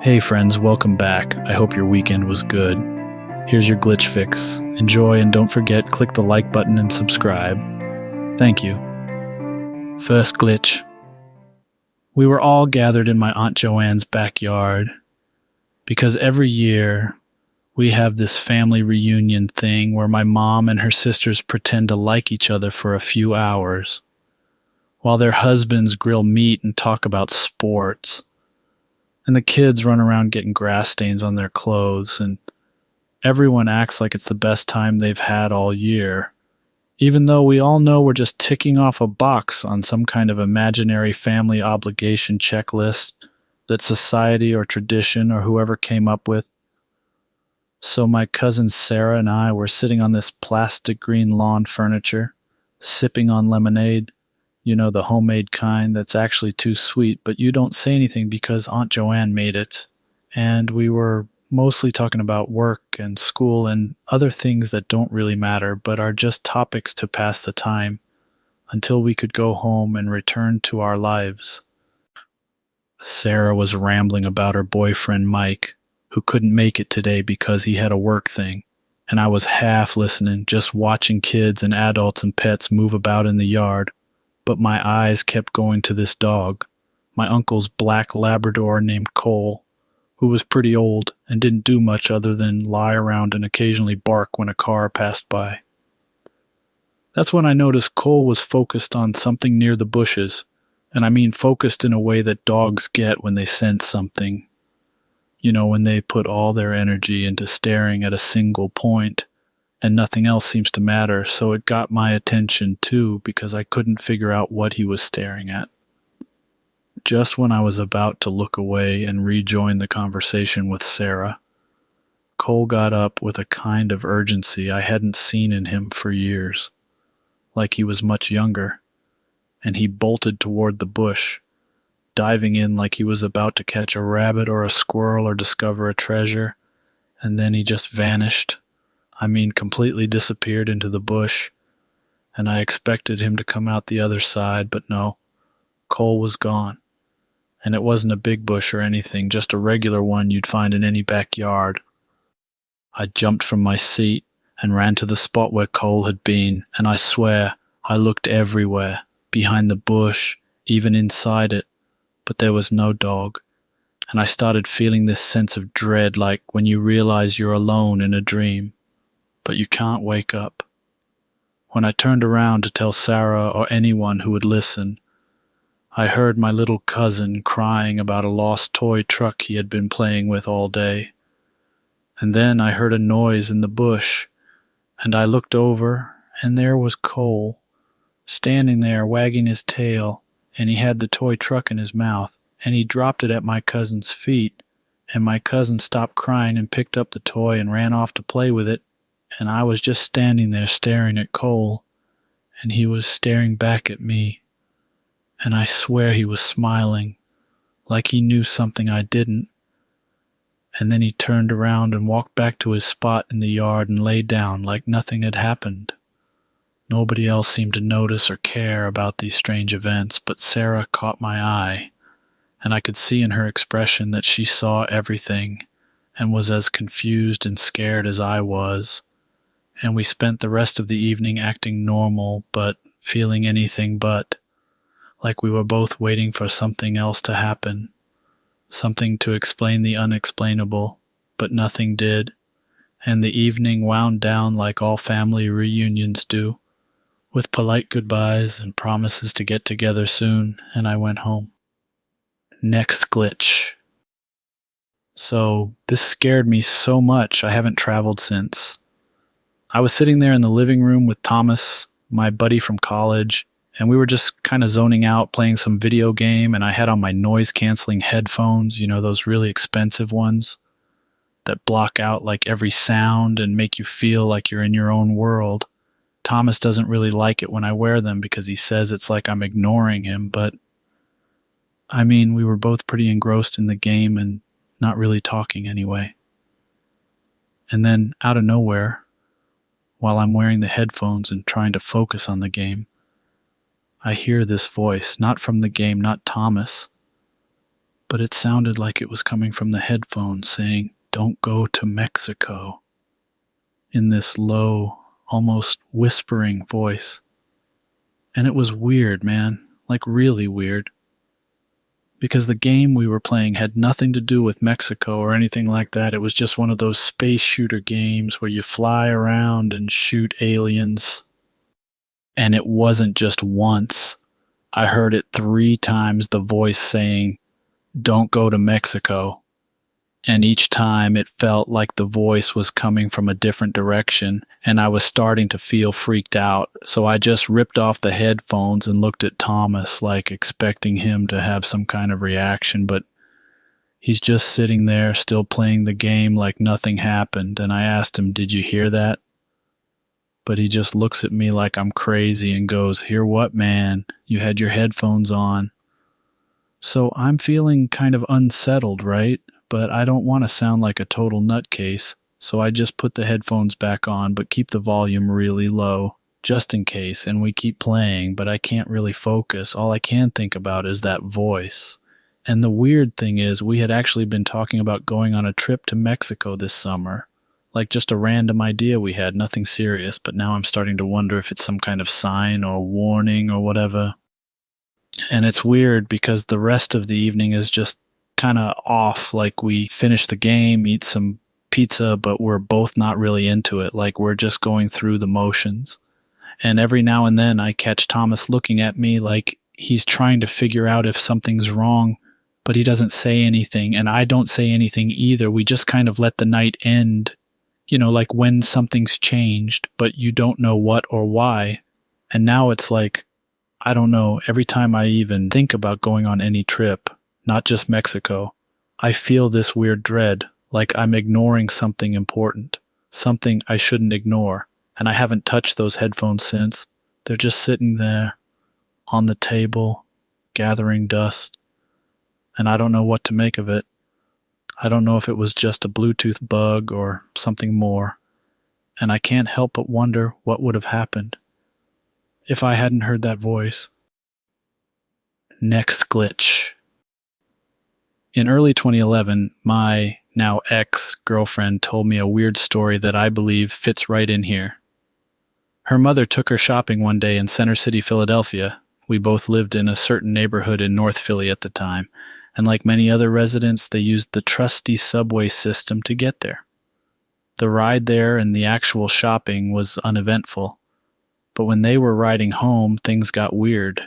Hey friends, welcome back. I hope your weekend was good. Here's your glitch fix. Enjoy and don't forget, click the like button and subscribe. Thank you. First glitch. We were all gathered in my Aunt Joanne's backyard because every year we have this family reunion thing where my mom and her sisters pretend to like each other for a few hours while their husbands grill meat and talk about sports. And the kids run around getting grass stains on their clothes, and everyone acts like it's the best time they've had all year, even though we all know we're just ticking off a box on some kind of imaginary family obligation checklist that society or tradition or whoever came up with. So my cousin Sarah and I were sitting on this plastic green lawn furniture, sipping on lemonade. You know, the homemade kind that's actually too sweet, but you don't say anything because Aunt Joanne made it. And we were mostly talking about work and school and other things that don't really matter, but are just topics to pass the time until we could go home and return to our lives. Sarah was rambling about her boyfriend Mike, who couldn't make it today because he had a work thing. And I was half listening, just watching kids and adults and pets move about in the yard. But my eyes kept going to this dog, my uncle's black Labrador named Cole, who was pretty old and didn't do much other than lie around and occasionally bark when a car passed by. That's when I noticed Cole was focused on something near the bushes, and I mean focused in a way that dogs get when they sense something. You know, when they put all their energy into staring at a single point, and nothing else seems to matter, so it got my attention too because I couldn't figure out what he was staring at. Just when I was about to look away and rejoin the conversation with Sarah, Cole got up with a kind of urgency I hadn't seen in him for years, like he was much younger, and he bolted toward the bush, diving in like he was about to catch a rabbit or a squirrel or discover a treasure, and then he just vanished. I mean, completely disappeared into the bush, and I expected him to come out the other side, but no, Cole was gone. And it wasn't a big bush or anything, just a regular one you'd find in any backyard. I jumped from my seat and ran to the spot where Cole had been, and I swear I looked everywhere, behind the bush, even inside it, but there was no dog, and I started feeling this sense of dread like when you realize you're alone in a dream, but you can't wake up. When I turned around to tell Sarah or anyone who would listen, I heard my little cousin crying about a lost toy truck he had been playing with all day. And then I heard a noise in the bush, and I looked over, and there was Cole, standing there wagging his tail, and he had the toy truck in his mouth, and he dropped it at my cousin's feet, and my cousin stopped crying and picked up the toy and ran off to play with it, and I was just standing there staring at Cole, and he was staring back at me. And I swear he was smiling, like he knew something I didn't. And then he turned around and walked back to his spot in the yard and lay down like nothing had happened. Nobody else seemed to notice or care about these strange events, but Sarah caught my eye, and I could see in her expression that she saw everything and was as confused and scared as I was. And we spent the rest of the evening acting normal, but feeling anything but. Like we were both waiting for something else to happen, something to explain the unexplainable, but nothing did, and the evening wound down like all family reunions do, with polite goodbyes and promises to get together soon, and I went home. Next glitch. So, this scared me so much I haven't traveled since. I was sitting there in the living room with Thomas, my buddy from college, and we were just kind of zoning out, playing some video game, and I had on my noise-canceling headphones, you know, those really expensive ones that block out like every sound and make you feel like you're in your own world. Thomas doesn't really like it when I wear them because he says it's like I'm ignoring him, but I mean, we were both pretty engrossed in the game and not really talking anyway. And then, out of nowhere, while I'm wearing the headphones and trying to focus on the game, I hear this voice, not from the game, not Thomas, but it sounded like it was coming from the headphones saying, "Don't go to Mexico," in this low, almost whispering voice. And it was weird, man, like really weird. Because the game we were playing had nothing to do with Mexico or anything like that. It was just one of those space shooter games where you fly around and shoot aliens. And it wasn't just once. I heard it 3 times, the voice saying, "Don't go to Mexico." And each time it felt like the voice was coming from a different direction, and I was starting to feel freaked out. So I just ripped off the headphones and looked at Thomas, like expecting him to have some kind of reaction, but he's just sitting there still playing the game like nothing happened. And I asked him, "Did you hear that?" But he just looks at me like I'm crazy and goes, "Hear what, man? You had your headphones on." So I'm feeling kind of unsettled, right? But I don't want to sound like a total nutcase, so I just put the headphones back on but keep the volume really low, just in case, and we keep playing, but I can't really focus. All I can think about is that voice. And the weird thing is, we had actually been talking about going on a trip to Mexico this summer. Like just a random idea we had, nothing serious, but now I'm starting to wonder if it's some kind of sign or warning or whatever. And it's weird because the rest of the evening is just kind of off. Like we finish the game, eat some pizza, but we're both not really into it. Like we're just going through the motions. And every now and then I catch Thomas looking at me like he's trying to figure out if something's wrong, but he doesn't say anything, and I don't say anything either. We just kind of let the night end, like when something's changed, but you don't know what or why. And now it's like, I don't know, every time I even think about going on any trip, not just Mexico, I feel this weird dread, like I'm ignoring something important, something I shouldn't ignore. And I haven't touched those headphones since. They're just sitting there on the table, gathering dust. And I don't know what to make of it. I don't know if it was just a Bluetooth bug or something more. And I can't help but wonder what would have happened if I hadn't heard that voice. Next glitch. In early 2011, my now ex-girlfriend told me a weird story that I believe fits right in here. Her mother took her shopping one day in Center City, Philadelphia. We both lived in a certain neighborhood in North Philly at the time, and like many other residents, they used the trusty subway system to get there. The ride there and the actual shopping was uneventful, but when they were riding home, things got weird.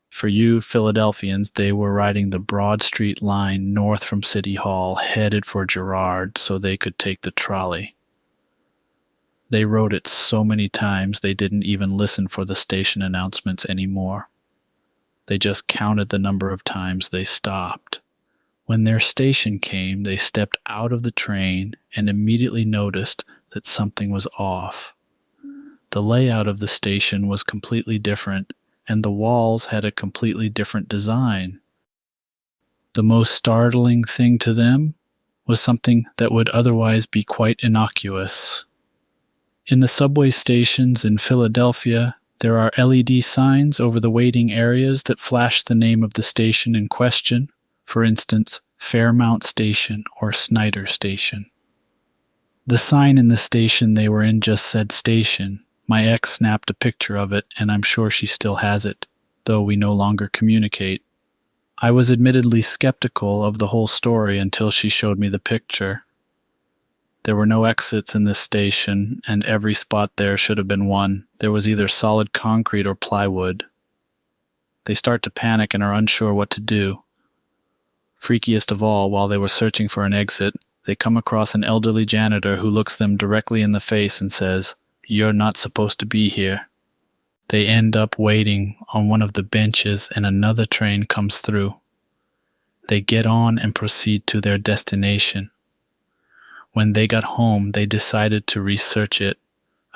For you Philadelphians, they were riding the Broad Street line north from City Hall, headed for Girard so they could take the trolley. They rode it so many times they didn't even listen for the station announcements anymore. They just counted the number of times they stopped. When their station came, they stepped out of the train and immediately noticed that something was off. The layout of the station was completely different, and the walls had a completely different design. The most startling thing to them was something that would otherwise be quite innocuous. In the subway stations in Philadelphia, there are LED signs over the waiting areas that flash the name of the station in question, for instance, Fairmount Station or Snyder Station. The sign in the station they were in just said station. My ex snapped a picture of it, and I'm sure she still has it, though we no longer communicate. I was admittedly skeptical of the whole story until she showed me the picture. There were no exits in this station, and every spot there should have been one. There was either solid concrete or plywood. They start to panic and are unsure what to do. Freakiest of all, while they were searching for an exit, they come across an elderly janitor who looks them directly in the face and says, "You're not supposed to be here." They end up waiting on one of the benches and another train comes through. They get on and proceed to their destination. When they got home, they decided to research it,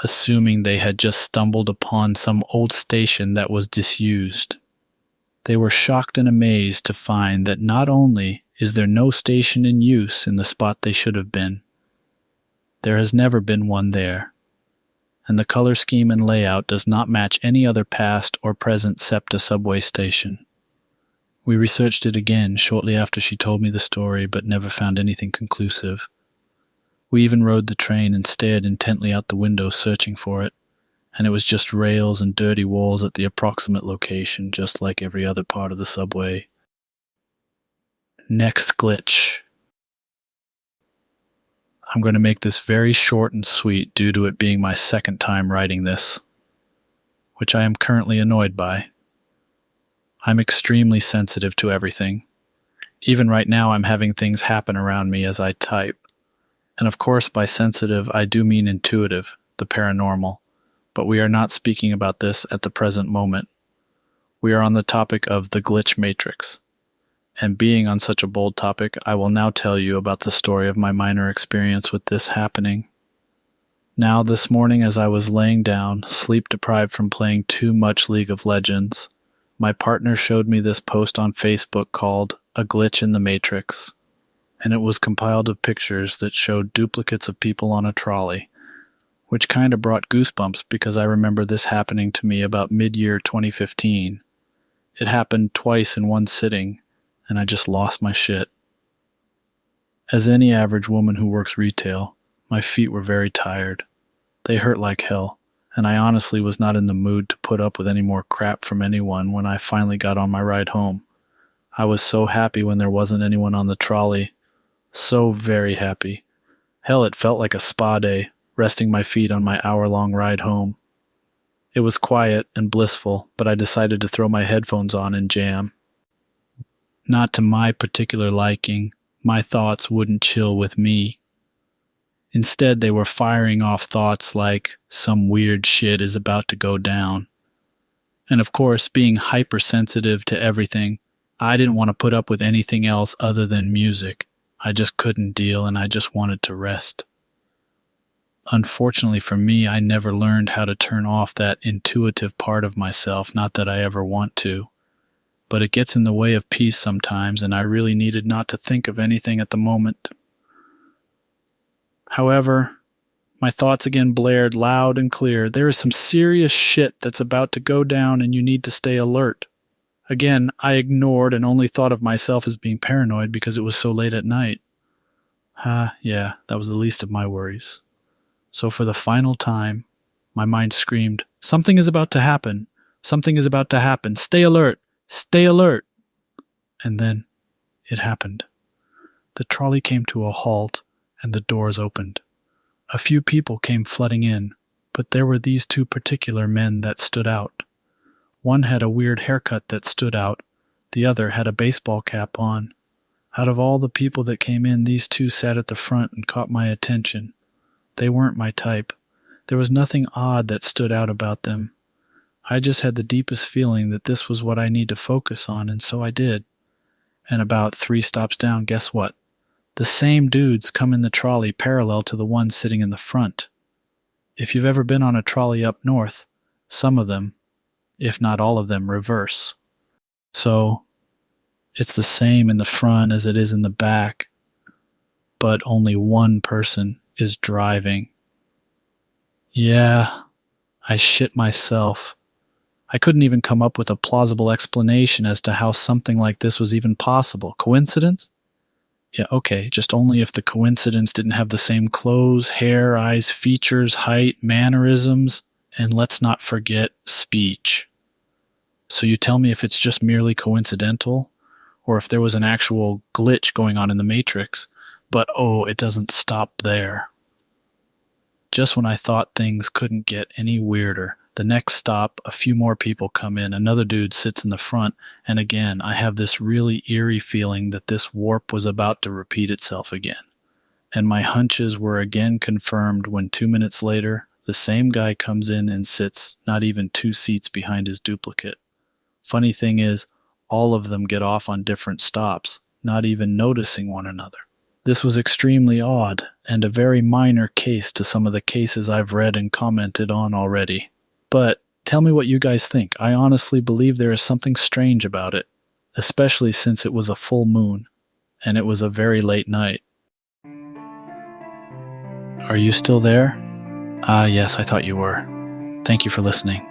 assuming they had just stumbled upon some old station that was disused. They were shocked and amazed to find that not only is there no station in use in the spot they should have been, there has never been one there, and the color scheme and layout does not match any other past or present SEPTA subway station. We researched it again shortly after she told me the story, but never found anything conclusive. We even rode the train and stared intently out the window searching for it, and it was just rails and dirty walls at the approximate location, just like every other part of the subway. Next glitch. I'm going to make this very short and sweet due to it being my second time writing this, which I am currently annoyed by. I'm extremely sensitive to everything. Even right now I'm having things happen around me as I type. And of course by sensitive I do mean intuitive, the paranormal, but we are not speaking about this at the present moment. We are on the topic of the glitch matrix. And being on such a bold topic, I will now tell you about the story of my minor experience with this happening. Now, this morning as I was laying down, sleep-deprived from playing too much League of Legends, my partner showed me this post on Facebook called A Glitch in the Matrix, and it was compiled of pictures that showed duplicates of people on a trolley, which kinda brought goosebumps because I remember this happening to me about mid-year 2015. It happened twice in one sitting, and I just lost my shit. As any average woman who works retail, my feet were very tired. They hurt like hell, and I honestly was not in the mood to put up with any more crap from anyone when I finally got on my ride home. I was so happy when there wasn't anyone on the trolley. So very happy. Hell, it felt like a spa day, resting my feet on my hour-long ride home. It was quiet and blissful, but I decided to throw my headphones on and jam. Not to my particular liking, my thoughts wouldn't chill with me. Instead, they were firing off thoughts like, some weird shit is about to go down. And of course, being hypersensitive to everything, I didn't want to put up with anything else other than music. I just couldn't deal, and I just wanted to rest. Unfortunately for me, I never learned how to turn off that intuitive part of myself, not that I ever want to. But it gets in the way of peace sometimes, and I really needed not to think of anything at the moment. However, my thoughts again blared loud and clear. There is some serious shit that's about to go down, and you need to stay alert. Again, I ignored and only thought of myself as being paranoid because it was so late at night. Yeah, that was the least of my worries. So for the final time, my mind screamed, "Something is about to happen. Something is about to happen. Stay alert. Stay alert." And then it happened. The trolley came to a halt, and the doors opened. A few people came flooding in, but there were these two particular men that stood out. One had a weird haircut that stood out. The other had a baseball cap on. Out of all the people that came in, these two sat at the front and caught my attention. They weren't my type. There was nothing odd that stood out about them. I just had the deepest feeling that this was what I need to focus on, and so I did. And about 3 stops down, guess what? The same dudes come in the trolley parallel to the one sitting in the front. If you've ever been on a trolley up north, some of them, if not all of them, reverse. So, it's the same in the front as it is in the back, but only one person is driving. Yeah, I shit myself. I couldn't even come up with a plausible explanation as to how something like this was even possible. Coincidence? Yeah, okay, just only if the coincidence didn't have the same clothes, hair, eyes, features, height, mannerisms, and let's not forget speech. So you tell me if it's just merely coincidental, or if there was an actual glitch going on in the Matrix, but oh, it doesn't stop there. Just when I thought things couldn't get any weirder, the next stop, a few more people come in, another dude sits in the front, and again, I have this really eerie feeling that this warp was about to repeat itself again. And my hunches were again confirmed when 2 minutes later, the same guy comes in and sits not even 2 seats behind his duplicate. Funny thing is, all of them get off on different stops, not even noticing one another. This was extremely odd, and a very minor case to some of the cases I've read and commented on already. But tell me what you guys think. I honestly believe there is something strange about it, especially since it was a full moon, and it was a very late night. Are you still there? Ah, yes, I thought you were. Thank you for listening.